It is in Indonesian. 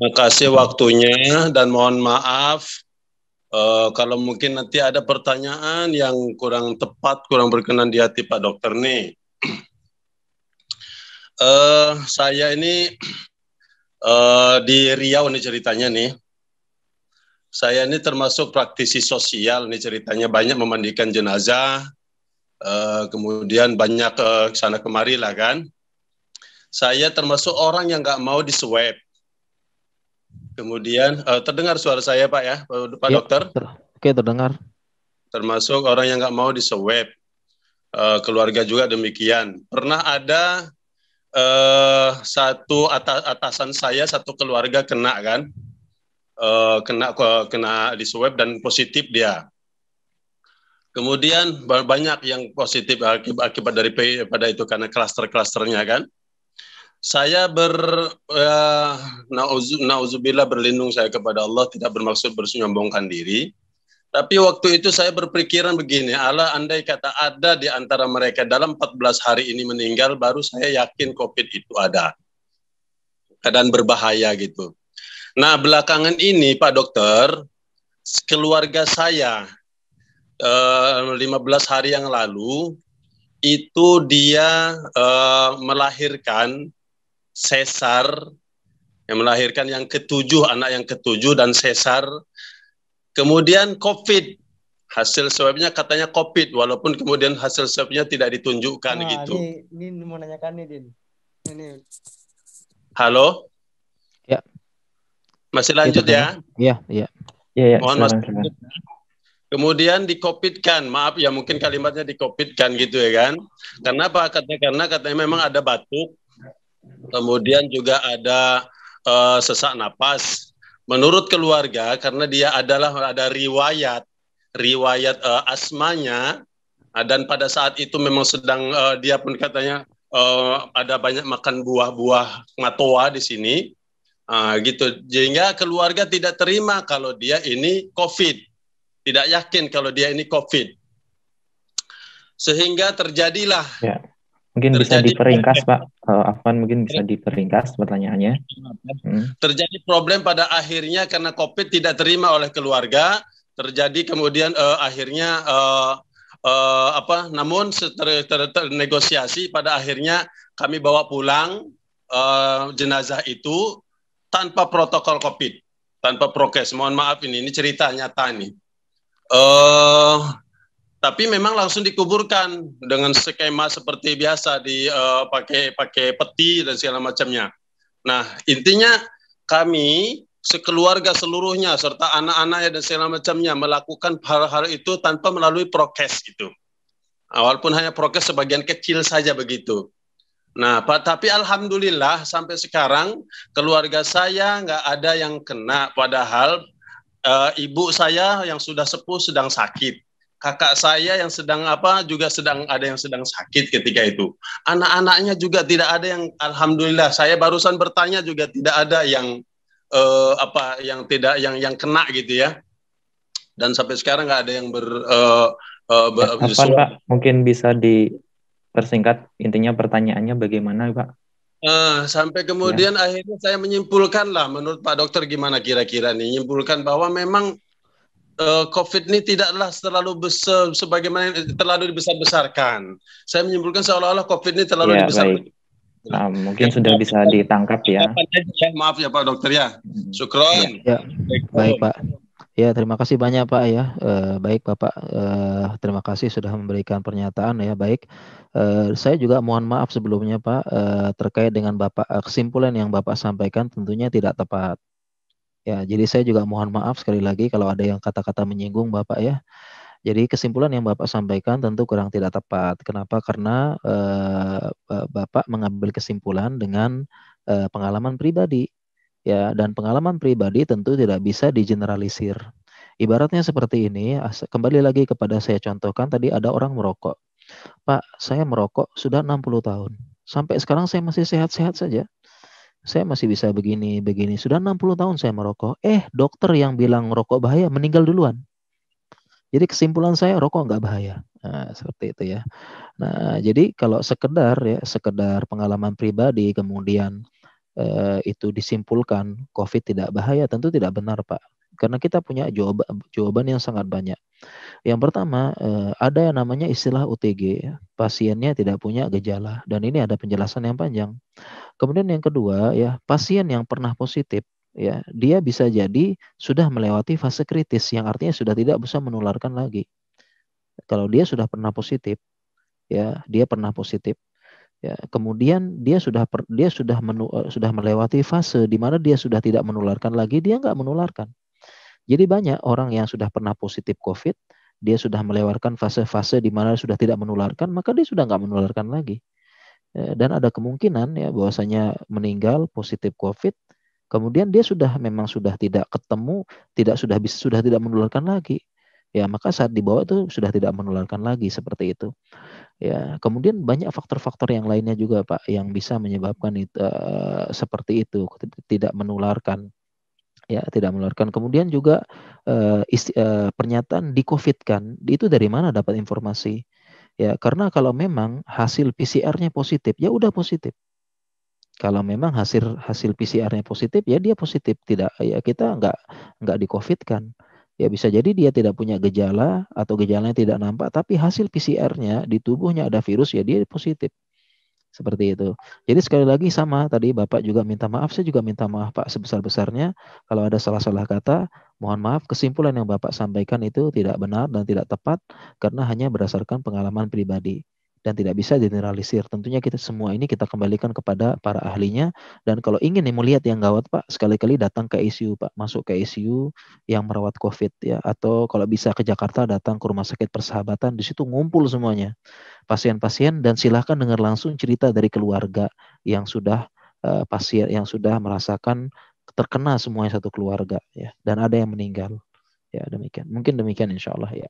Makasih waktunya dan mohon maaf kalau mungkin nanti ada pertanyaan yang kurang tepat, kurang berkenan di hati Pak Dokter nih. Saya ini di Riau nih ceritanya nih. Saya ini termasuk praktisi sosial nih ceritanya, banyak memandikan jenazah, kemudian banyak ke sana kemari lah kan. Saya termasuk orang yang nggak mau di swab. Kemudian terdengar suara saya Pak ya, Pak Ya, Dokter? Oke, terdengar. Termasuk orang yang nggak mau di swab. Keluarga juga demikian. Pernah ada satu atasan saya, satu keluarga kena kan, kena di swab dan positif dia. Kemudian banyak yang positif akibat daripada itu karena klaster-klasternya kan. Saya nauzubillah berlindung saya kepada Allah, tidak bermaksud bersombongkan diri. Tapi waktu itu saya berpikiran begini, Allah andai kata ada di antara mereka dalam 14 hari ini meninggal, baru saya yakin COVID itu ada. Dan berbahaya gitu. Nah belakangan ini Pak Dokter, keluarga saya 15 hari yang lalu, itu dia melahirkan sesar, yang melahirkan yang ketujuh, anak yang ketujuh dan sesar. Kemudian COVID, hasil swabnya katanya COVID, walaupun kemudian hasil swabnya tidak ditunjukkan gitu. Ini mau nanyakan nih, Din. Ini. Halo? Ya. Masih lanjut ya? Iya. Mohon maaf. Kemudian di-COVID-kan, maaf ya mungkin kalimatnya di-COVID-kan gitu ya kan. Karena apa? Karena katanya memang ada batuk, kemudian juga ada sesak napas. Menurut keluarga, karena dia ada riwayat asmanya, dan pada saat itu memang sedang dia pun katanya ada banyak makan buah-buah matoa di sini, gitu. Sehingga keluarga tidak terima kalau dia ini COVID, tidak yakin kalau dia ini COVID. Sehingga terjadilah. Ya. Mungkin bisa diperingkas Pak, Afwan mungkin bisa diperingkas pertanyaannya. Terjadi problem pada akhirnya karena COVID tidak terima oleh keluarga, terjadi kemudian akhirnya namun negosiasi pada akhirnya kami bawa pulang jenazah itu tanpa protokol COVID, tanpa prokes. Mohon maaf ini cerita nyata nih. Tapi memang langsung dikuburkan dengan skema seperti biasa, pakai peti dan segala macamnya. Nah, intinya kami sekeluarga seluruhnya serta anak-anaknya dan segala macamnya melakukan hal-hal itu tanpa melalui prokes gitu. Walaupun hanya prokes sebagian kecil saja begitu. Nah, tapi alhamdulillah sampai sekarang keluarga saya nggak ada yang kena, padahal ibu saya yang sudah sepuh sedang sakit. Kakak saya yang sedang juga ada yang sedang sakit ketika itu. Anak-anaknya juga tidak ada yang, alhamdulillah saya barusan bertanya juga tidak ada yang yang kena gitu ya. Dan sampai sekarang nggak ada yang Pak, mungkin bisa dipersingkat intinya pertanyaannya bagaimana Pak? Sampai kemudian akhirnya saya menyimpulkan lah, menurut Pak Dokter gimana kira-kira nih, menyimpulkan bahwa memang COVID ini tidaklah terlalu besar sebagaimana terlalu dibesar-besarkan. Saya menyimpulkan seolah-olah COVID ini terlalu dibesarkan. Nah, mungkin sudah bisa ditangkap ya. Maaf ya Pak Dokter ya. Syukron. Ya. Baik Pak. Ya, terima kasih banyak Pak ya. Baik Bapak, terima kasih sudah memberikan pernyataan ya. Baik, saya juga mohon maaf sebelumnya Pak, terkait dengan Bapak, kesimpulan yang Bapak sampaikan tentunya tidak tepat. Ya, jadi saya juga mohon maaf sekali lagi kalau ada yang kata-kata menyinggung Bapak ya. Jadi kesimpulan yang Bapak sampaikan tentu kurang tidak tepat. Kenapa? Karena Bapak mengambil kesimpulan dengan pengalaman pribadi. Ya, dan pengalaman pribadi tentu tidak bisa digeneralisir. Ibaratnya seperti ini, kembali lagi kepada saya contohkan tadi ada orang merokok. Pak, saya merokok sudah 60 tahun. Sampai sekarang saya masih sehat-sehat saja. Saya masih bisa begini. Sudah 60 tahun saya merokok. Dokter yang bilang rokok bahaya meninggal duluan. Jadi kesimpulan saya rokok nggak bahaya. Nah, seperti itu ya. Nah, jadi kalau sekedar pengalaman pribadi kemudian itu disimpulkan COVID tidak bahaya, tentu tidak benar Pak. Karena kita punya jawaban yang sangat banyak. Yang pertama, ada yang namanya istilah OTG, pasiennya tidak punya gejala, dan ini ada penjelasan yang panjang. Kemudian yang kedua, ya pasien yang pernah positif, ya dia bisa jadi sudah melewati fase kritis, yang artinya sudah tidak bisa menularkan lagi. Kalau dia sudah pernah positif, ya dia pernah positif. Ya, kemudian dia sudah melewati fase di mana dia sudah tidak menularkan lagi, dia nggak menularkan. Jadi banyak orang yang sudah pernah positif COVID, dia sudah melewatkan fase-fase di mana sudah tidak menularkan, maka dia sudah nggak menularkan lagi. Dan ada kemungkinan ya bahwasanya meninggal positif COVID, kemudian dia memang sudah tidak ketemu, sudah tidak menularkan lagi. Ya, maka saat dibawa itu sudah tidak menularkan lagi seperti itu. Ya, kemudian banyak faktor-faktor yang lainnya juga Pak yang bisa menyebabkan itu seperti itu, tidak menularkan. Ya, tidak menularkan. Kemudian juga pernyataan di COVID-kan, itu dari mana dapat informasi? Ya, karena kalau memang hasil PCR-nya positif, ya udah positif. Kalau memang hasil PCR-nya positif, ya dia positif. Tidak, ya kita nggak di COVID-kan. Ya bisa jadi dia tidak punya gejala atau gejalanya tidak nampak, tapi hasil PCR-nya di tubuhnya ada virus, ya dia positif. Seperti itu. Jadi sekali lagi sama tadi Bapak juga minta maaf, saya juga minta maaf Pak sebesar-besarnya. Kalau ada salah-salah kata, mohon maaf. Kesimpulan yang Bapak sampaikan itu tidak benar dan tidak tepat karena hanya berdasarkan pengalaman pribadi dan tidak bisa generalisir. Tentunya kita semua ini kita kembalikan kepada para ahlinya, dan kalau ingin melihat yang gawat Pak, sekali-kali datang ke ICU Pak, masuk ke ICU yang merawat COVID ya, atau kalau bisa ke Jakarta datang ke Rumah Sakit Persahabatan, di situ ngumpul semuanya pasien-pasien, dan silahkan dengar langsung cerita dari keluarga yang sudah pasien yang sudah merasakan terkena semuanya satu keluarga ya, dan ada yang meninggal ya. Demikian, mungkin demikian insya Allah ya.